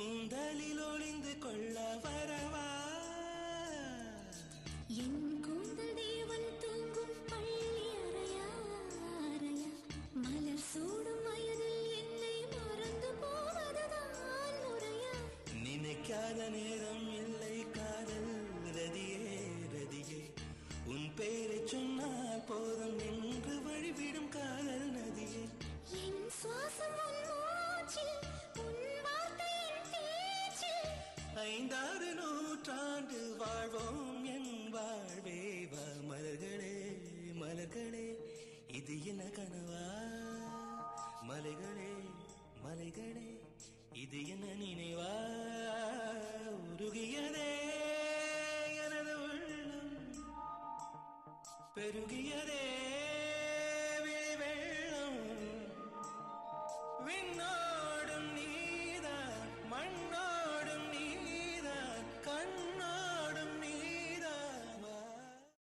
கூந்தலில் ஒளிந்து கொள்ள வரவா என் கூந்தல் தேவன் தூங்கும் பள்ளி அறையா அறையா மலர் சூடும் வயதில் என்னை மறந்து போவதுதான் முறையா நினைக்காத நேரம் இல்லை காதல் ரதியே ரதியே உன் பெயரை சொன்னால் போதும் என்று வழிவிடும் காதல் நதியே என் சுவாசம் உன் மூச்சில் உன் வார்த்தையின் பேச்சில் 5 நூற்றாண்டு வாழ்வோம் என் வாழ்வே வா மலர்களே மலர்களே இது என்ன கனவா மலைகளே மலைகளே இது என்ன நினைவா உருகியதே எனது உள்ளம் பெருகியதே